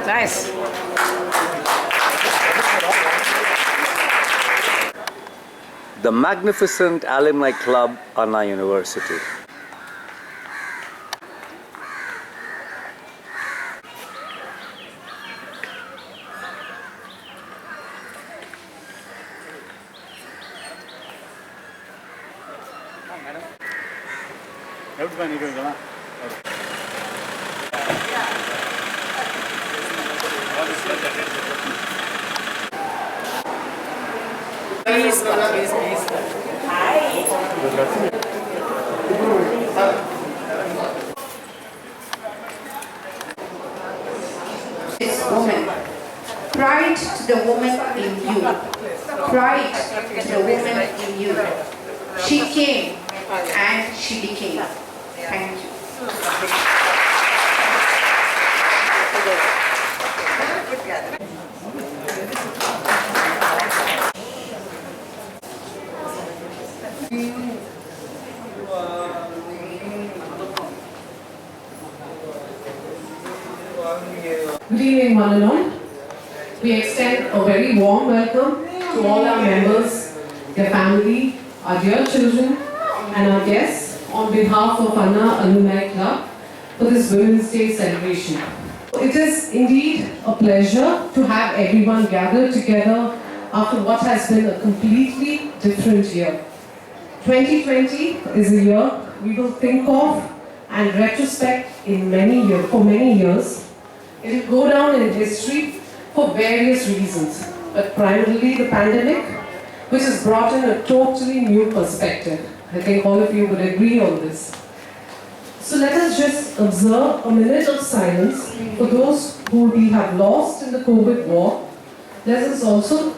Nice. The magnificent Alumni Club, Anna University. Please. Hi. This woman. Pride to the woman in you. Pride to the woman in you. She came and she became. Thank you. Good evening, one and all. We extend a very warm welcome to all our members, their family, our dear children, and our guests on behalf of Anna Alumni Club for this Women's Day celebration. It is indeed a pleasure to have everyone gathered together after what has been a completely different year. 2020 is a year we will think of and retrospect for many years. It will go down in history for various reasons, but primarily the pandemic, which has brought in a totally new perspective. I think all of you would agree on this. So let us just observe a minute of silence for those who we have lost in the COVID war. Let us also,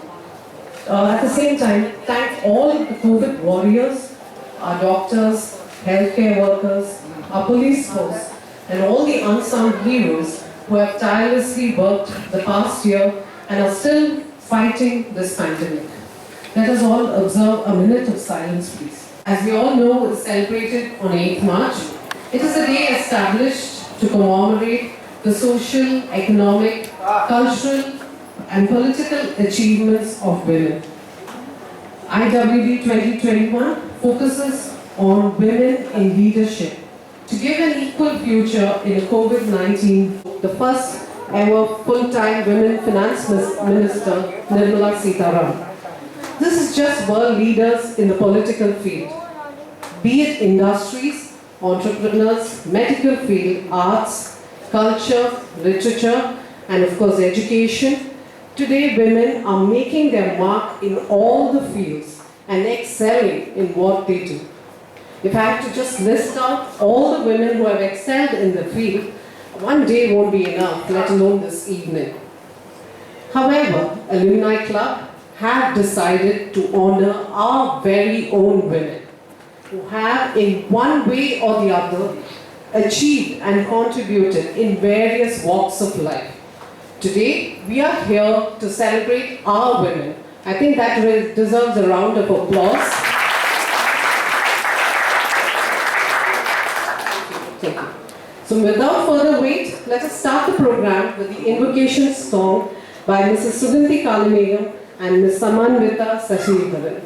at the same time, thank all the COVID warriors, our doctors, healthcare workers, our police force, and all the unsung heroes who have tirelessly worked the past year and are still fighting this pandemic. Let us all observe a minute of silence, please. As we all know, it's celebrated on 8th March. It is a day established to commemorate the social, economic, cultural, and political achievements of women. IWD 2021 focuses on women in leadership to give an equal future in COVID-19. The first ever full-time women finance minister, Nirmala Sitaraman. This is just world leaders in the political field, be it industries, entrepreneurs, medical field, arts, culture, literature, and of course education. Today women are making their mark in all the fields and excelling in what they do. If I have to just list out all the women who have excelled in the field, one day won't be enough, let alone this evening. However, Alumni Club have decided to honor our very own women who have, in one way or the other, achieved and contributed in various walks of life. Today, we are here to celebrate our women. I think that deserves a round of applause. Thank you. So without further wait, let us start the program with the invocation song by Mrs. Sujatha Surupa and Ms. Samanvita Sashidharan.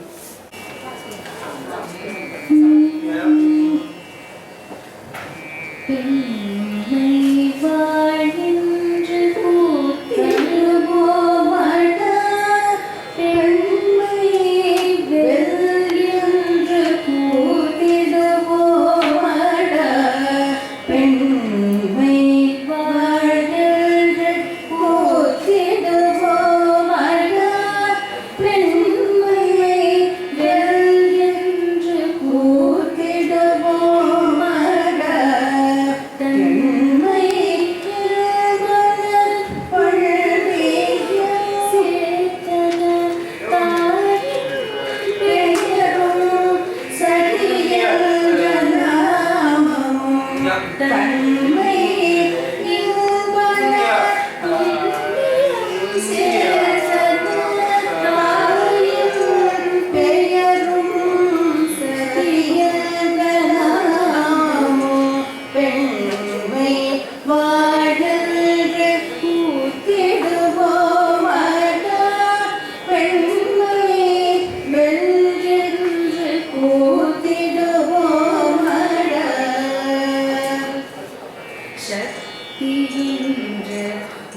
சக்திகின்ற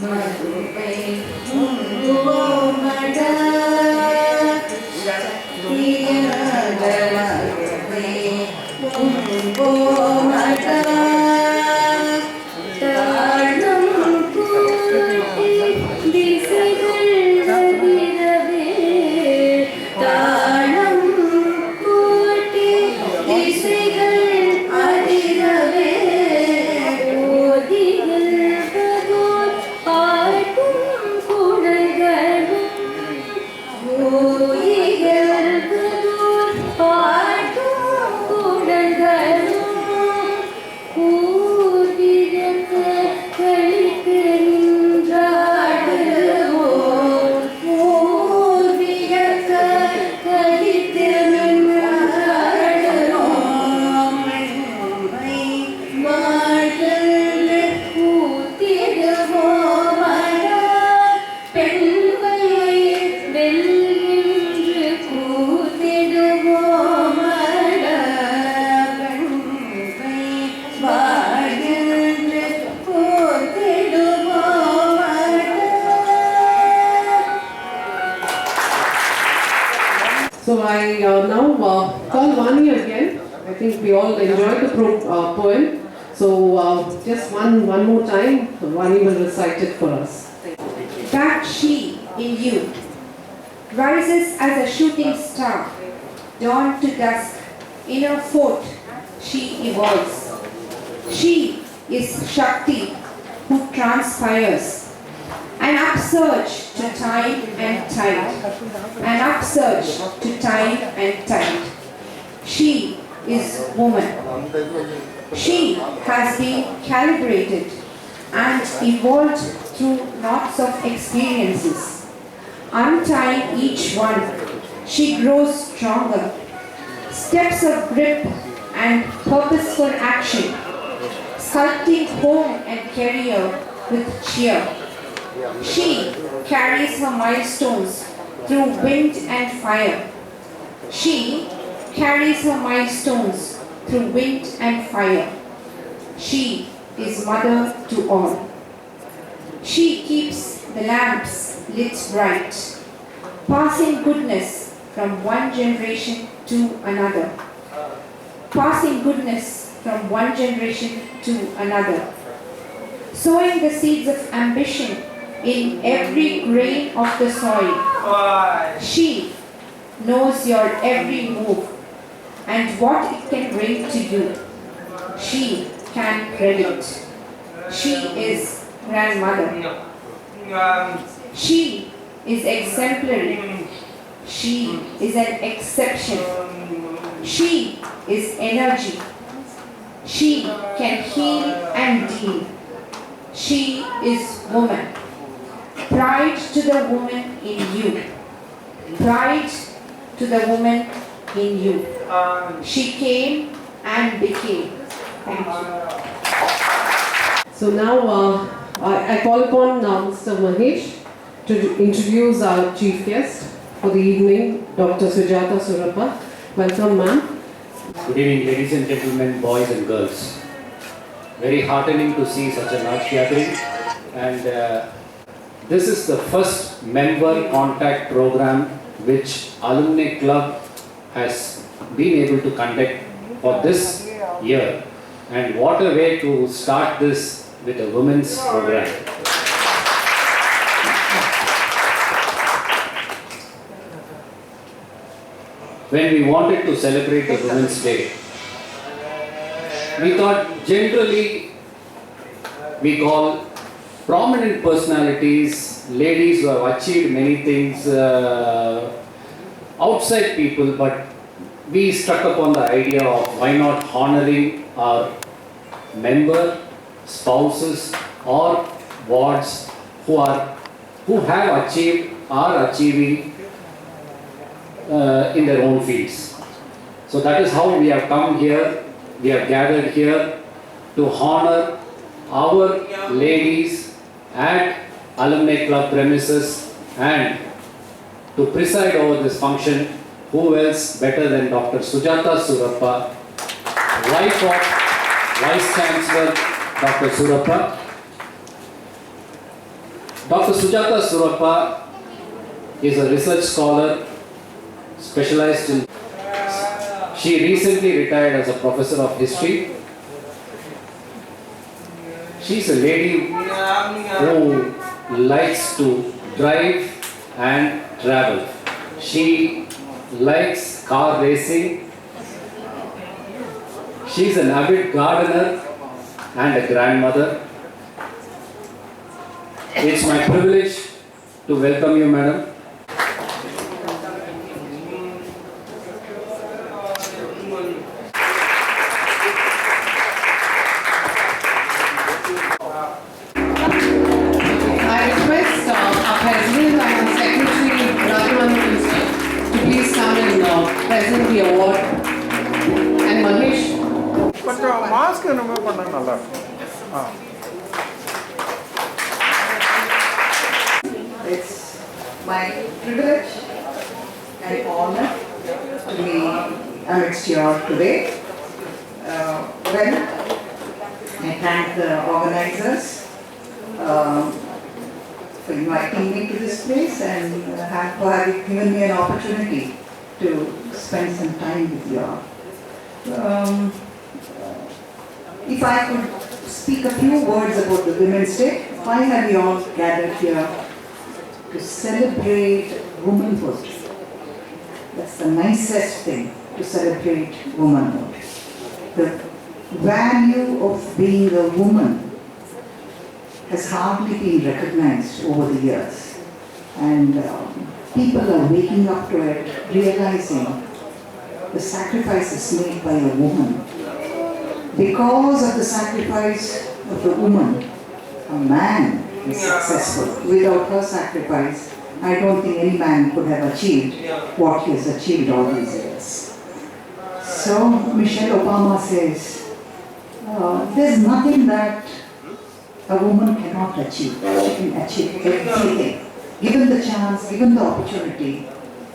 மதுவை உங்கோமடா சக்தியாக மதுவை உங்கோமடா தாழம் கூட்டி திசைகள் அதிரவே தாழம் கூட்டி திசைகள் அதிரவே ஓதிகள் பகோர் பாட்டும் குடல்களும் ஓதிகள் பகோர் பாட்டும் குடல்களும் கூர்விரக்க கழித்து நின்றாடுவோம் கூர்விரக்க கழித்து நின்றாடுவோம் வாழ்கள் கூத்திடுவோம் பெண்மை வெல்கின்று கூத்திடுவோம் பெண்மை வாழ்கின்று கூத்திடுவோம் So I now call Vani again. I think we all enjoyed the poem. So just one more time, Vani will recite it for us. That she in you rises as a shooting star, dawn to dusk, in her fort she evolves. She is Shakti who transpires, an upsurge to time and tide, an upsurge to time and tide. She is woman. She has been calibrated and evolved through lots of experiences. Untying each one, she grows stronger. Steps of grip and purposeful action, sculpting home and career with cheer. She carries her milestones through wind and fire. She carries her milestones through wind and fire. She is mother to all. She keeps the lamps lit bright, passing goodness from one generation to another. Passing goodness from one generation to another. Sowing the seeds of ambition in every grain of the soil. She knows your every move and what it can bring to you. She can predict. She is grandmother. She is exemplary. She is an exception. She is energy. She can heal and deal. She is woman. Pride to the woman in you. Pride to the woman in you. She came and became. Thank you. So now I call upon Mr. Mahesh to introduce our chief guest for the evening, Dr. Sujatha Surupa. Welcome, ma'am. Good evening, ladies and gentlemen, boys and girls. Very heartening to see such a large gathering, and this is the first member contact program which Alumni Club has been able to conduct for this year, and what a way to start this with a women's program. When we wanted to celebrate the Women's Day, we thought generally we call prominent personalities, ladies who have achieved many things outside people, but we struck upon the idea of why not honoring our member, spouses or wards who have achieved, are achieving in their own fields. So that is how we have come here, we have gathered here to honor our ladies at Alumni Club premises, and to preside over this function, who else better than Dr. Sujatha Surupa, wife of Vice Chancellor Dr. Surupa. Dr. Sujatha Surupa is a research scholar specialized in. She recently retired as a professor of history. She's a lady who likes to drive and travel. She likes car racing. She's an avid gardener and a grandmother. It's my privilege to welcome you, madam. I request our President and our Secretary, Raja to please come and present the award. And Mahesh. கொஞ்சம் mask நம்ம பண்ணா நல்லா இருக்கும். It's my privilege and honor to be amidst you all today. Well, I thank the organizers for inviting me to this place and for having given me an opportunity to spend some time with you all. If I could speak a few words about the Women's Day, why have you all gathered here? To celebrate womanhood. That's the nicest thing, to celebrate womanhood. The value of being a woman has hardly been recognized over the years. And people are waking up to it, realizing the sacrifices made by a woman. Because of the sacrifice of the woman, a man is successful. Without her sacrifice, I don't think any man could have achieved what he has achieved all these years. So Michelle Obama says, there's nothing that a woman cannot achieve. She can achieve everything. Given the chance, given the opportunity,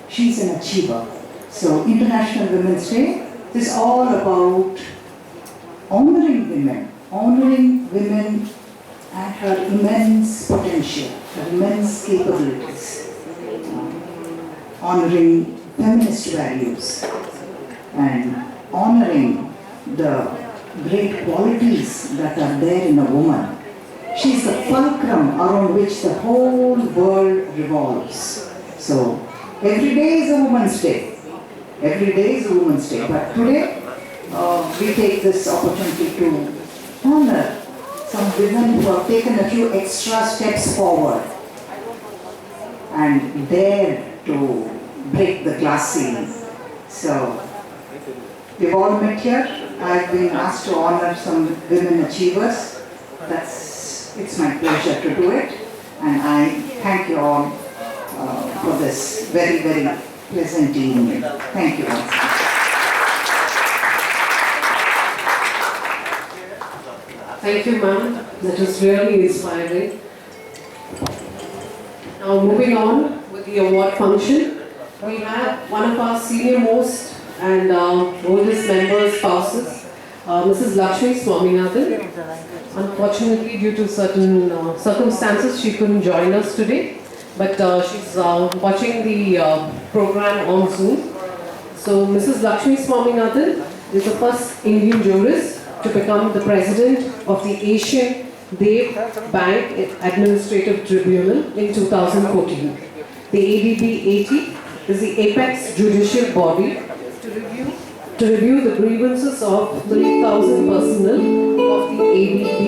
she's an achiever. So International Women's Day is all about honoring women and her immense potential, her immense capabilities, honoring feminist values and honoring the great qualities that are there in a woman. She's the fulcrum around which the whole world revolves. So every day is a Women's Day. Every day is a Women's Day. But today we take this opportunity to honor some women who have taken a few extra steps forward and dare to break the glass ceiling. So we've all met here. I've been asked to honor some women achievers. It's my pleasure to do it, and I thank you all for this very, very pleasant evening. Thank you once again. Thank you, ma'am. That was really inspiring. Now, moving on with the award function, we have one of our senior most and oldest members, spouses, Mrs. Lakshmi Swaminathan. Unfortunately, due to certain circumstances, she couldn't join us today, but she's watching the program on Zoom. So, Mrs. Lakshmi Swaminathan is the first Indian jurist to become the president of the Asian Dev Bank Administrative Tribunal in 2014. The ADB 80 is the apex judicial body to review the grievances of 3,000 personnel of the ADB.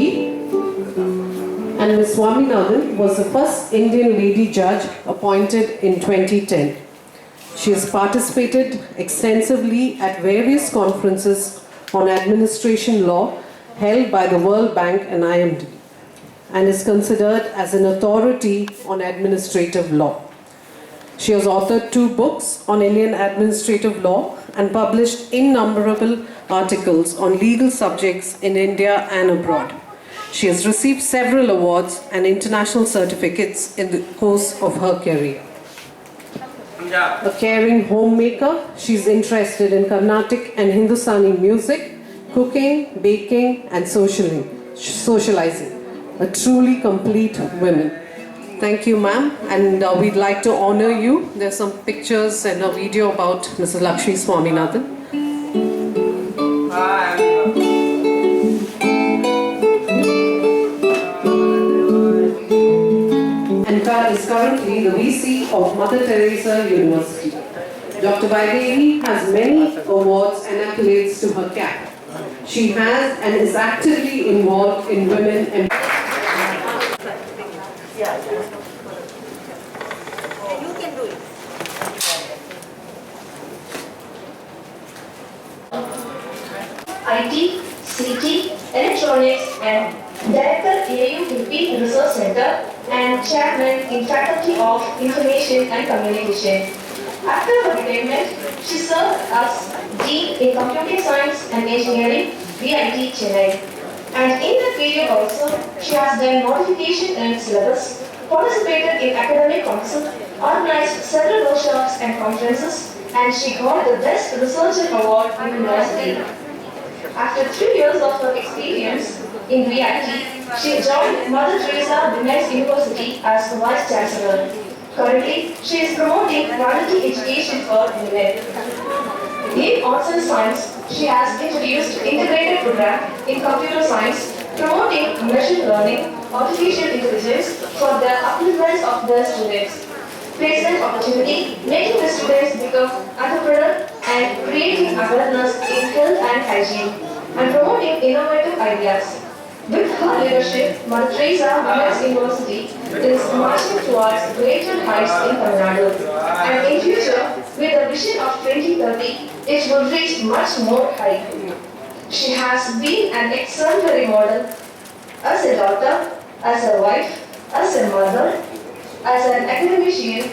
And Ms. Swaminathan was the first Indian lady judge appointed in 2010. She has participated extensively at various conferences on administration law held by the World Bank and IMD, and is considered as an authority on administrative law. She has authored 2 books on Indian administrative law and published innumerable articles on legal subjects in India and abroad. She has received several awards and international certificates in the course of her career. A caring homemaker, she is interested in Carnatic and Hindustani music, cooking, baking and socialing. socializing. A truly complete woman. Thank you, ma'am. And we'd like to honor you. There's some pictures and a video about Mrs. Lakshmi Swaminathan. And is currently the VC of Mother Teresa University. Dr. Vaidehi has many awards and accolades to her cap. She has and is actively involved in women and IT, CT, Electronics and Director AUTP Research Center and Chairman in Faculty of Information and Communication. After her retirement, she served as Dean in Computer Science and Engineering, VIT Chennai. And in that period also, she has done modification in syllabus, participated in academic council, organized several workshops and conferences, and she got the Best Researcher Award in University. After 3 years of her experience in VIT, she joined Mother Teresa Women's University as the Vice Chancellor. Currently, she is promoting quality education for women. In Arts and Science, she has introduced integrated program in computer science, promoting machine learning, artificial intelligence for the upliftment of the students. Placement opportunity, making the students become entrepreneurs and creating awareness in health and hygiene, and promoting innovative ideas. With her leadership, Mother Teresa Women's University is marching towards greater heights in Tamil Nadu. And in future, with the vision of 2030, it will reach much more height. She has been an exemplary model as a daughter, as a wife, as a mother, as an academician,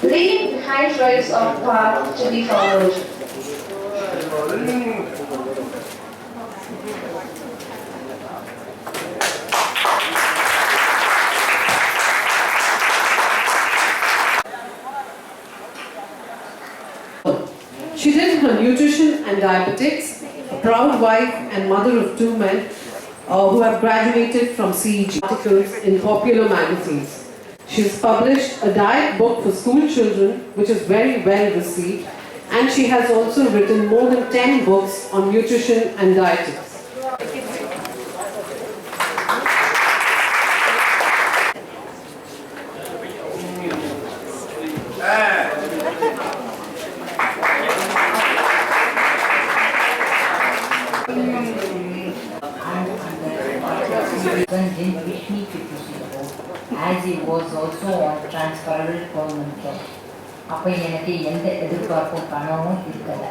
leaving behind trails of path to be followed. she did her nutrition and diabetics, a proud wife and mother of 2 men who have graduated from CEG, articles in popular magazines. She has published a diet book for school children, which is very well received, and she has also written more than 10 books on nutrition and dietetics. Didn't wish me to proceed, as he was also on transferable permanent job. அப்போ எனக்கு எந்த எதிர்பார்ப்பும் கனவும் இருக்கல.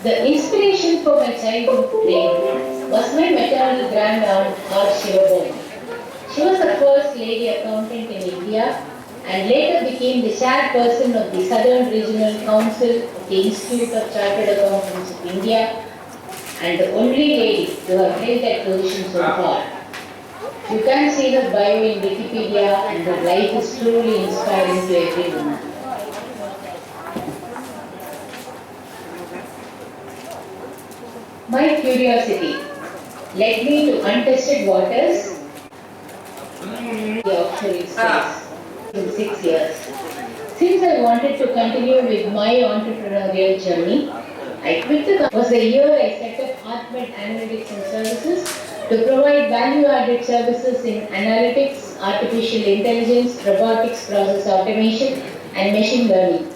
The inspiration for my childhood dream was my maternal grandaunt, Sujatha. She was the first lady accountant in India and later became the chairperson of the Southern Regional Council of the Institute of Chartered Accountants of India and the only lady to have held that position so far. You can see her bio in Wikipedia and her life is truly inspiring to every woman. My curiosity led me to untested waters, the offshore space, in 6 years. Since I wanted to continue with my entrepreneurial journey, I quit the company. Was the year I set up ArtMed Analytics and Services to provide value-added services in analytics, artificial intelligence, robotics, process automation, and machine learning.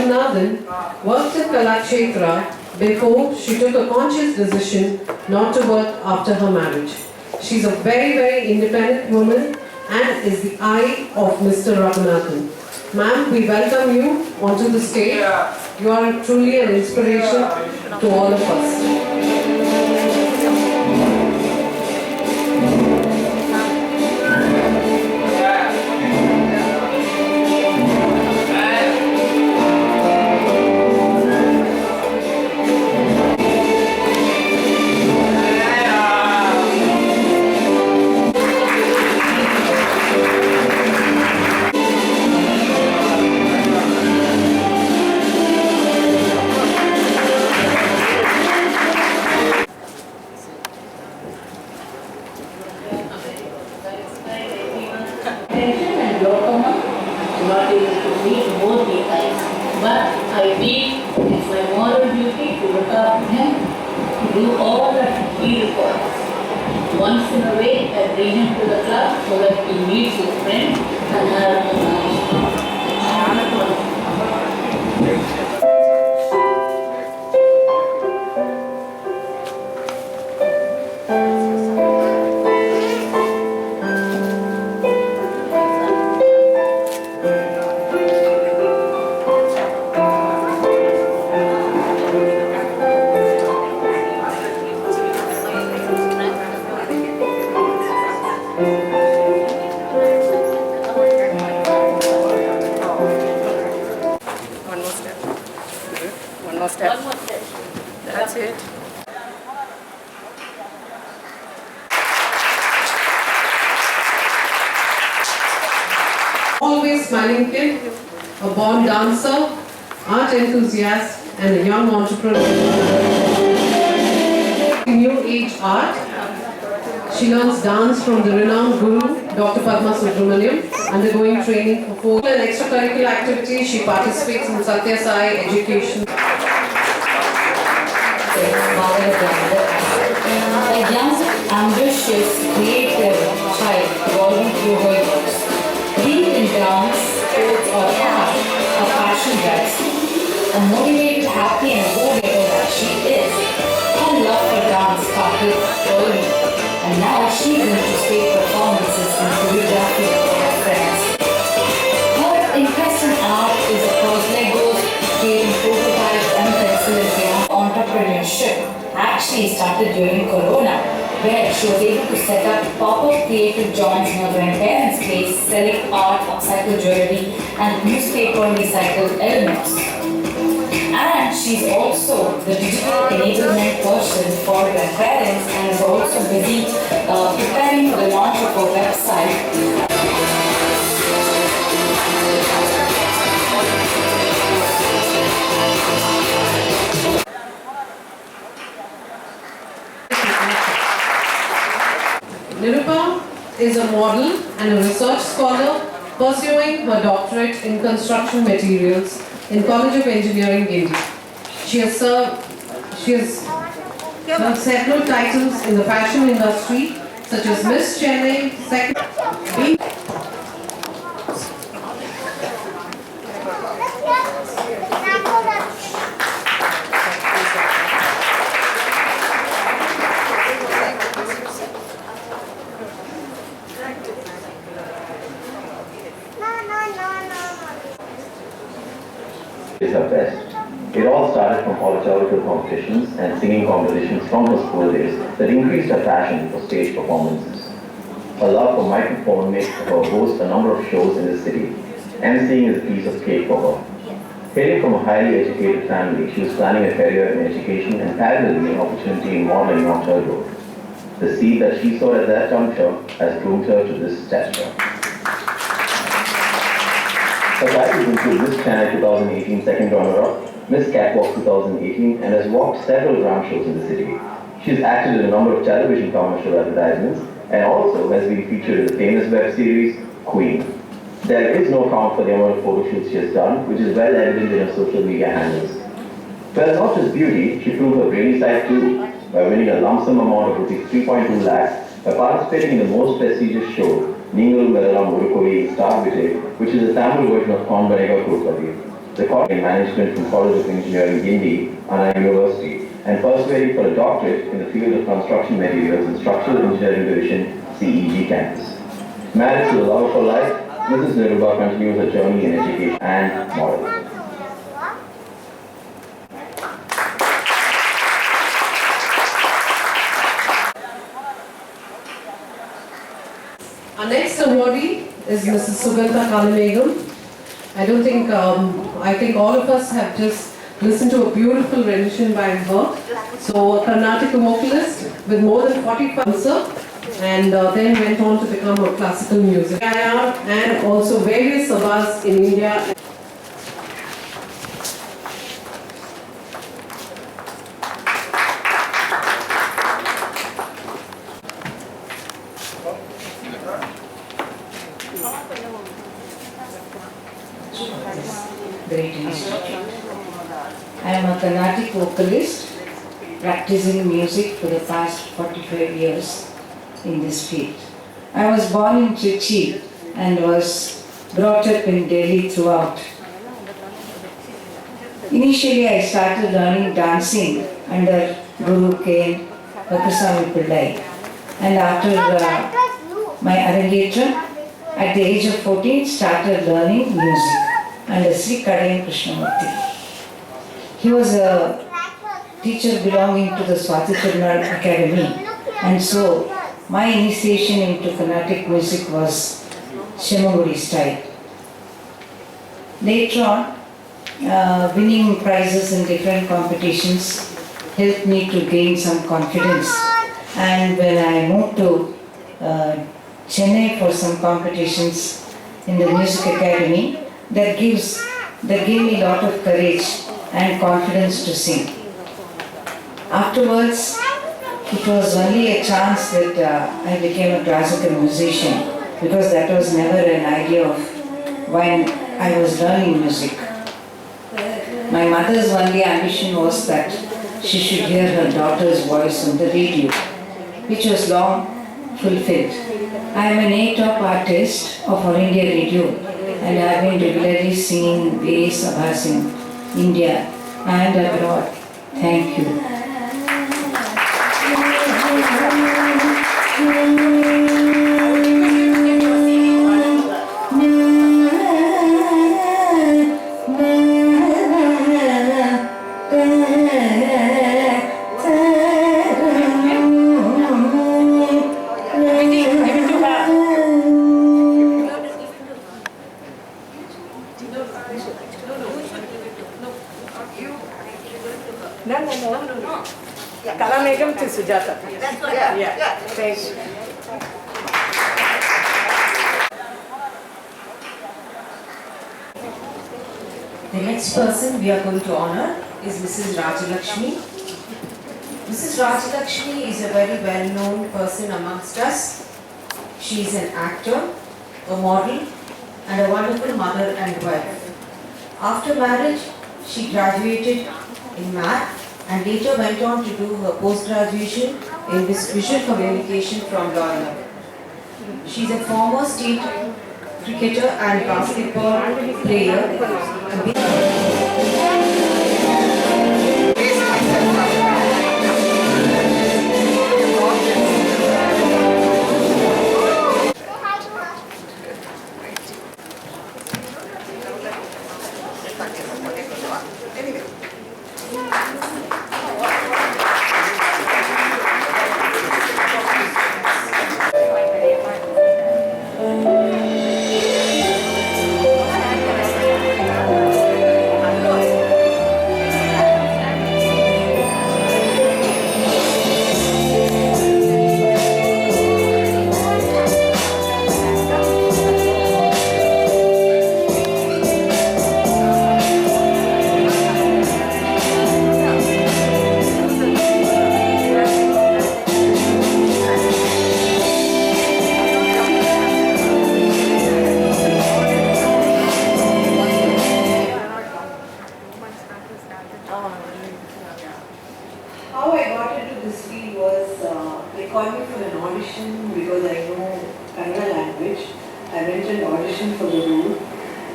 Swaminathan worked at Kalakshetra before she took a conscious decision not to work after her marriage. She's a very, very independent woman and is the eye of Mr. Raghunathan. Ma'am, we welcome you onto the stage. You are truly an inspiration to all of us. Attention and glaucoma, not able to meet both the eyes. But I feel it's my moral duty to look after him, to do all that he requires. Once in a way, I bring him to the club so that he meets his friend and have a nice talk. One more step. One more step. That's it. Always smiling kid, a born dancer, art enthusiast, and a young entrepreneur. New age art. She learns dance from the renowned guru, Dr. Padma Subramaniam, undergoing training for 4 extracurricular activities. She participates in Satya Sai education. A young, ambitious, creative child evolving through her years. Be it in dance, sports or art, her passion drives her. A motivated, happy and go-getter that she is. Her love for dance started early, and now she's into stage performances and choreography with her friends. Her interest in art is across Legos, creating prototypes and pencil and piano. Entrepreneurship actually started during Corona, where she was able to set up pop-up creative joints in her grandparents' place, selling art, upcycled jewelry, and newspaper recycled elements. And she's also the digital enablement person for grandparents and is also busy preparing for the launch of her website. Nirupa is a model and a research scholar pursuing her doctorate in construction materials in College of Engineering, India. She has served several titles in the fashion industry such as Miss Chennai, Second. Is her best. It all started from oratorical competitions and singing competitions from her school days that increased her passion for stage performances. Her love for microphone made her host a number of shows in the city. MCing is a piece of cake for her. Hailing from a highly educated family, she was planning a career in education and parallelly an opportunity in modeling knocked her door. The seed that she sowed at that juncture has groomed her to this stature. Her titles include Miss Chennai 2018 second runner-up, Miss Catwalk 2018, and has walked several gram shows in the city. She has acted in a number of television commercial advertisements and also has been featured in the famous web series Queen. There is no count for the amount of photo shoots she has done, which is well evident in her social media handles. Well, not just beauty, she proved her brainy side too, by winning a lump sum amount of rupees 3.2 lakhs by participating in the most prestigious show, Ningal Melaram Urukovi in Star Vijay, which is a sample version of Kaun Banega Crorepati. The college in management from College of Engineering, Guindy, Anna University, and persuading for a doctorate in the field of construction materials and structural engineering division, CEG campus. Married to the love of her life, Mrs. Surupa continues her journey in education and moral. Our next awardee is Mrs. Sujatha Surupa. I think all of us have just listened to a beautiful rendition by her. So, a Carnatic vocalist with more than 45 and then went on to become a classical music and also various sabhas in India. Great institute. I am a Carnatic vocalist practicing music for the past 45 years in this field. I was born in Trichy and was brought up in Delhi throughout. Initially I started learning dancing under Guru K. Vakasami Pillai, and after my arrangetor at the age of 14 started learning music under Sri Kadayam Krishnamurti. He was a teacher belonging to the Swathi Academy, and so my initiation into Carnatic music was Shemaguri style. Later on, winning prizes in different competitions helped me to gain some confidence, and when I moved to Chennai for some competitions in the Music Academy, that gave me a lot of courage and confidence to sing. Afterwards, it was only a chance that I became a classical musician, because that was never an idea of when I was learning music. My mother's only ambition was that she should hear her daughter's voice on the radio, which was long fulfilled. I am an A-top artist of All India Radio, and I have been regularly singing various sabhas in India and abroad. Thank you. No. Kalamegam to Sujatha. Yeah. Thank you. The next person we are going to honor is Mrs. Raja Lakshmi. Mrs. Raja Lakshmi is a very well-known person amongst us. She is an actor, a model, and a wonderful mother and wife. After marriage, she graduated in math and later went on to do her post-graduation in visual communication from Loyola. She is a former state cricketer and basketball player. How I got into this field was, they called me for an audition because I know Kannada language. I went and auditioned for the role,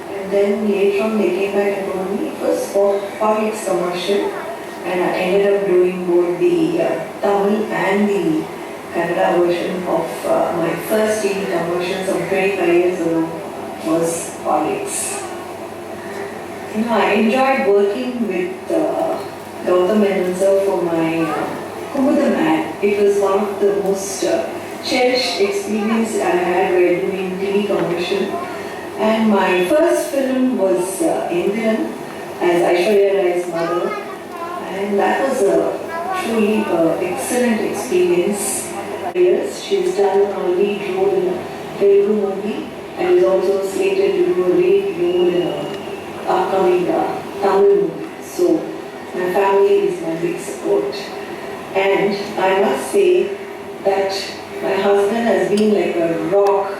and then later on they came back and told me it was for Horlicks commercial, and I ended up doing both the Tamil and the Kannada version of my first TV commercial some 25 years ago. was colleagues. I enjoyed working with Gautam Menon sir for my Kumudam ad. It was one of the most cherished experience I had while doing TV commercial. And my first film was Indian as Aishwarya Rai's mother. And that was a truly excellent experience. Yes, she's done a lead role in a Telugu movie and is also slated to do a lead role in a upcoming Tamil movie. So my family is my big support. And I must say that my husband has been like a rock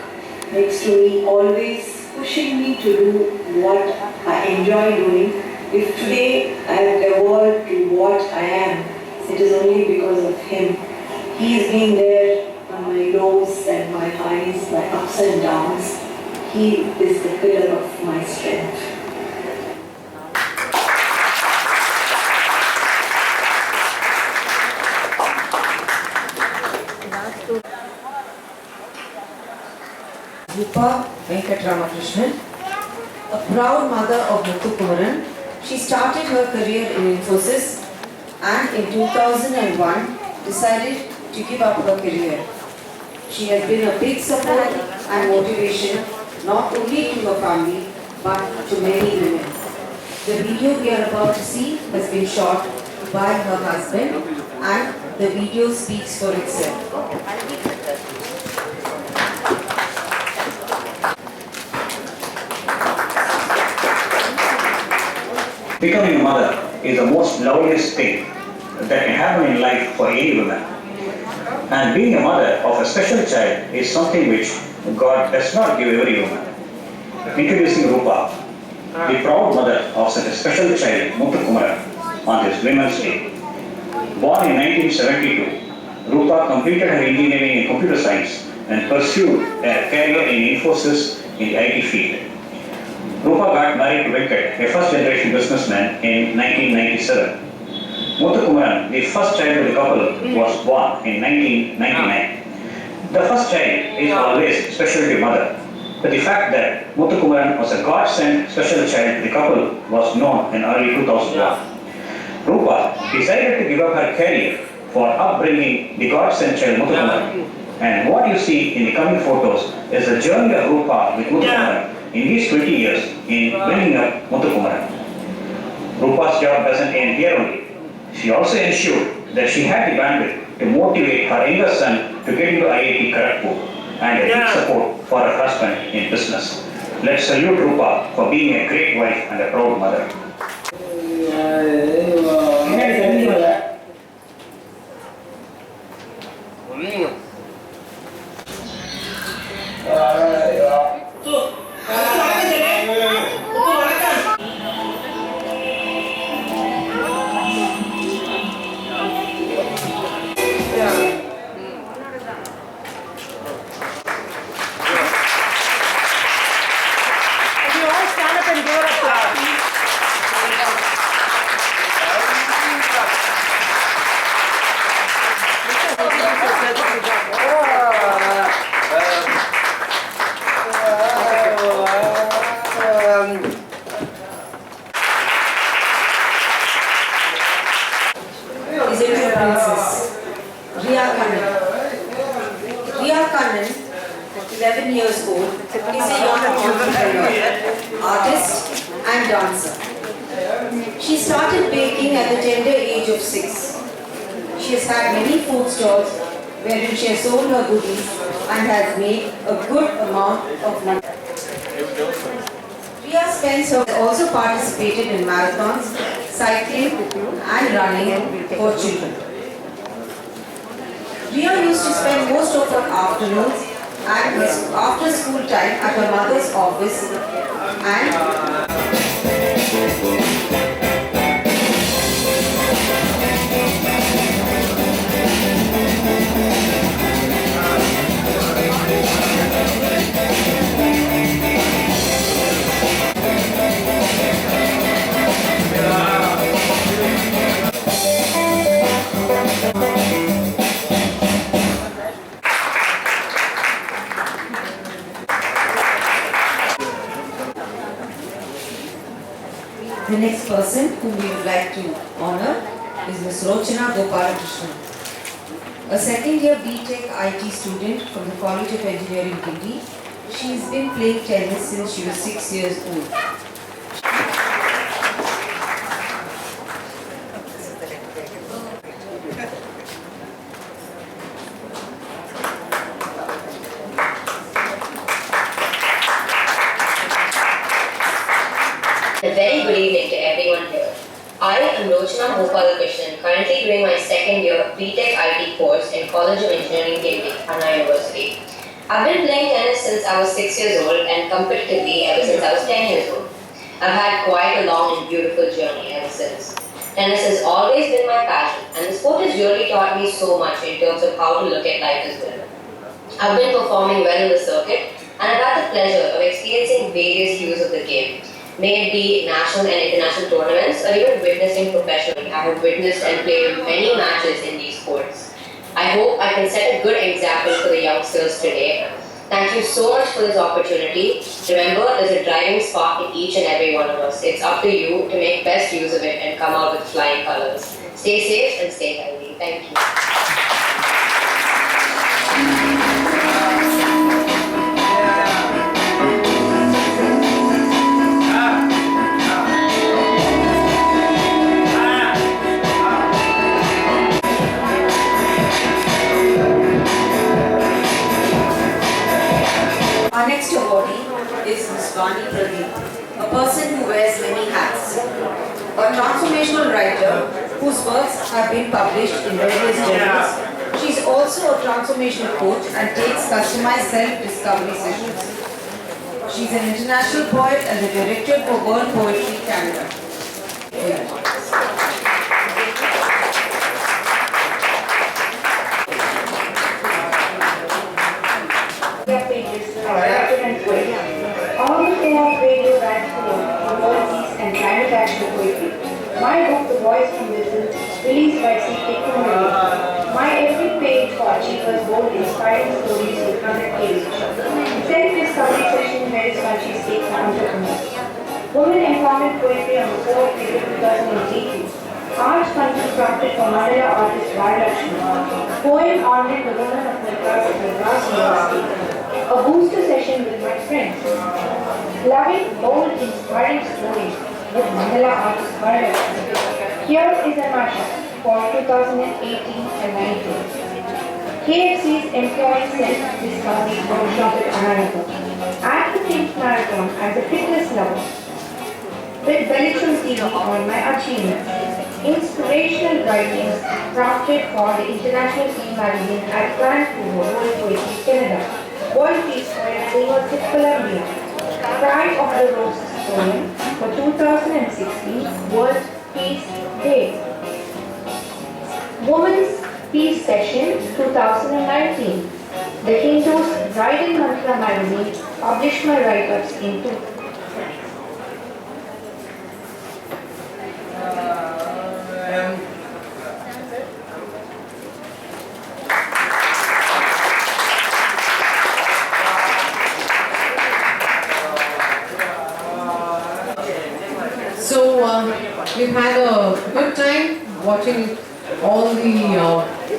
next to me, always pushing me to do what I enjoy doing. If today I have evolved to what I am, it is only because of him. He has been there on my lows and my highs, my ups and downs. He is the pillar of my strength. Rupa Venkatramakrishnan, a proud mother of Muthu Kumaran. She started her career in Infosys and in 2001 decided to give up her career. She has been a big support and motivation not only to her family but to many women. The video we are about to see has been shot by her husband and the video speaks for itself. Becoming a mother is the most loveliest thing that can happen in life for any woman. And being a mother of a special child is something which God does not give every woman. Introducing Rupa, the proud mother of such a special child, Muthu Kumaran, on this Women's Day. Born in 1972, Rupa completed her engineering in computer science and pursued a career in Infosys in the IT field. Rupa got married to Venkat, a first-generation businessman, in 1997. Muthu Kumaran, the first child of the couple, was born in 1999. The first child is always special to mother, but the fact that Muthu Kumaran was a God-sent special child to the couple was known in early 2001. Rupa decided to give up her career for upbringing the God-sent child Muthu Kumaran. And what you see in the coming photos is the journey of Rupa with Muthu Kumaran in these 20 years in bringing up Muthu Kumaran. Rupa's job doesn't end here only. She also ensured that she had the bandwidth to motivate her younger son to get into IIT Kharagpur and a big support for her husband in business. Let's salute Rupa for being a great wife and a proud mother. And has made a good amount of money. Priya Spencer also participated in marathons, cycling and running for children. Priya used to spend most of her afternoons and after school time at her mother's office and next person whom we would like to honor is Ms. Rochana Gopalakrishnan, a second-year BTech IT student from the College of Engineering, Guindy. She's been playing tennis since she was 6 years old. A very good evening to everyone here. I am Rochana Gopalakrishnan, currently doing my second year BTech IT course in College of Engineering, Guindy, Anna University. I've been playing tennis since I was 6 years old and competitively ever since I was 10 years old. I've had quite a long and beautiful journey ever since. Tennis has always been my passion, and the sport has really taught me so much in terms of how to look at life as well. I've been performing well in the circuit, and I've had the pleasure of experiencing various views of the game. May it be national and international tournaments or even witnessing professionally. I have witnessed and played many matches in these sports. I hope I can set a good example for the youngsters today. Thank you so much for this opportunity. Remember, there's a driving spark in each and every one of us. It's up to you to make best use of it and come out with flying colors. Stay safe and stay healthy. Thank you. Our next awardee is Ms. Vani Pradeep, a person who wears many hats. A transformational writer whose works have been published in various journals. She is also a transformational coach and takes customized self-discovery sessions. She is an international poet and the director for World Poetry Canada. Pages and poetry. All the form of radio ran for world peace and climate action poetry. My book, The Voice from Within, released by C.K. Kumari. My every page for Achievers bold inspiring stories with 100 pages. Self-discovery session where is my cheesecake for entrepreneurs. Women empowerment poetry on the 4th April 2018. Art constructed for Mandala artist Raja Lakshmi. Poem honoring the women of Madras at Madras University. A booster session with my friends. Loving, bold, inspiring stories with Mandala artist Raja Lakshmi. Here is a mashup for 2018 and 19. KFC's Employee Self-Discovery Workshop at Anaraka. At the Think Marathon as a fitness lover. With Belitram TV on my achievements. Inspirational writings crafted for the International Teen Magazine at Vancouver, World Poetry Canada. World Peace Poem at the University of Columbia. Pride of the Roses poem for 2016 World Peace Day. Women's Peace Session 2019. The Hindu's Bridal Mantra magazine published my write-ups in So we've had a good time watching all the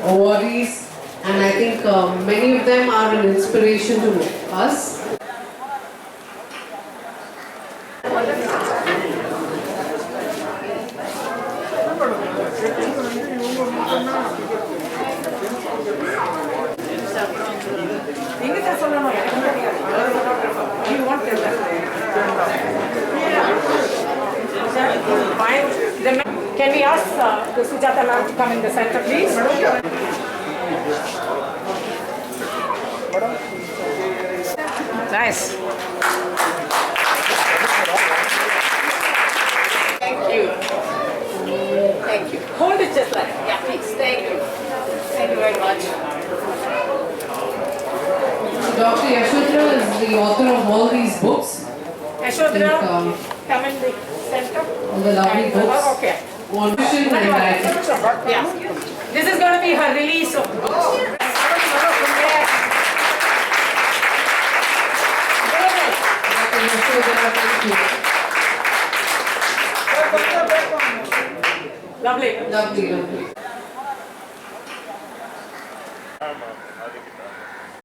awardees, and I think many of them are an inspiration to us. Can we ask the Sujatha ma'am to come in the center, please? Nice. Thank you. Thank you. Hold it just like that. Yeah, please. Thank you. Thank you very much. Dr. Yashodhara is the author of all these books. Yashodhara, come in the center. All the lovely books. Okay. On fiction and writing. Yeah. This is going to be her release of books. Dr. Yashodhara, thank you. Lovely. Lovely, lovely.